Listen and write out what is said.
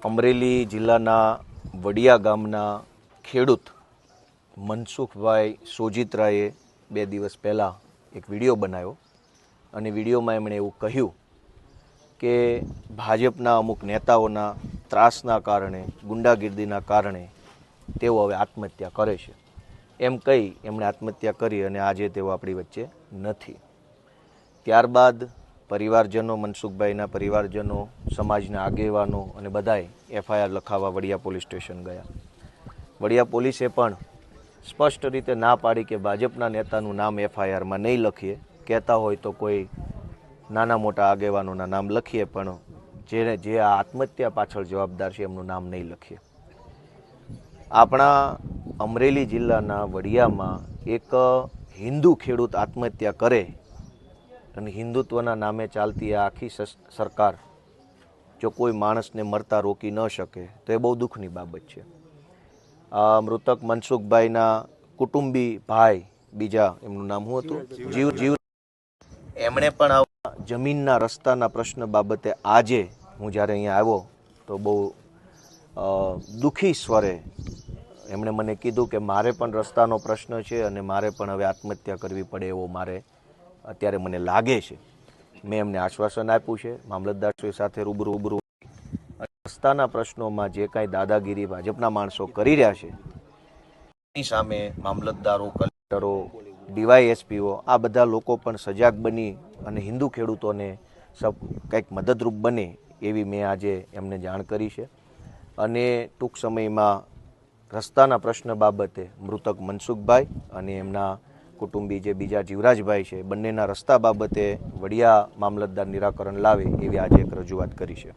અમરેલી જિલ્લાના વડિયા ગામના ખેડૂત મનસુખભાઈ સોજિત્રાએ 2 દિવસ પહેલાં એક વિડીયો બનાવ્યો અને વિડીયોમાં એમણે એવું કહ્યું કે ભાજપના અમુક નેતાઓના ત્રાસના કારણે, ગુંડાગીર્દીના કારણે તેઓ હવે આત્મહત્યા કરે છે. એમ કહી એમણે આત્મહત્યા કરી અને આજે તેઓ આપણી વચ્ચે નથી. ત્યારબાદ પરિવારજનો, મનસુખભાઈના પરિવારજનો, સમાજના આગેવાનો અને બધાએ એફઆઈઆર લખાવવા વડિયા પોલીસ સ્ટેશન ગયા. વડિયા પોલીસે પણ સ્પષ્ટ રીતે ના પાડી કે ભાજપના નેતાનું નામ એફઆઈઆરમાં નહીં લખીએ, કહેતા હોય તો કોઈ નાના મોટા આગેવાનોના નામ લખીએ, પણ જે આ આત્મહત્યા પાછળ જવાબદાર છે એમનું નામ નહીં લખીએ. આપણા અમરેલી જિલ્લાના વડિયામાં એક હિન્દુ ખેડૂત આત્મહત્યા કરે અને હિન્દુત્વના નામે ચાલતી આ આખી સરકાર જો કોઈ માણસને મરતા રોકી ન શકે તો એ બહુ દુઃખની બાબત છે. મૃતક મનસુખભાઈના કુટુંબી ભાઈ, બીજા એમનું નામ શું હતું, જીવ, એમણે પણ આ જમીનના રસ્તાના પ્રશ્ન બાબતે આજે હું જ્યારે અહીંયા આવ્યો તો બહુ દુઃખી સ્વરે એમણે મને કીધું કે મારે પણ રસ્તાનો પ્રશ્ન છે અને મારે પણ હવે આત્મહત્યા કરવી પડે એવો મારે અત્યારે મને લાગે છે. મેં એમને આશ્વાસન આપ્યું છે મામલતદારશ્રી સાથે રૂબરૂ રસ્તાના પ્રશ્નોમાં જે કાંઈ દાદાગીરી ભાજપના માણસો કરી રહ્યા છે એની સામે મામલતદારો, કલેક્ટરો, ડીવાયએસપીઓ આ બધા લોકો પણ સજાગ બની અને હિન્દુ ખેડૂતોને કંઈક મદદરૂપ બને એવી મેં આજે એમને જાણ કરી છે. અને ટૂંક સમયમાં રસ્તાના પ્રશ્ન બાબતે મૃતક મનસુખભાઈ અને એમના કુટુંબી જે બીજા જીવરાજભાઈ છે, બંનેના રસ્તા બાબતે વડિયા મામલતદાર નિરાકરણ લાવે એવી આજે એક રજૂઆત કરી છે.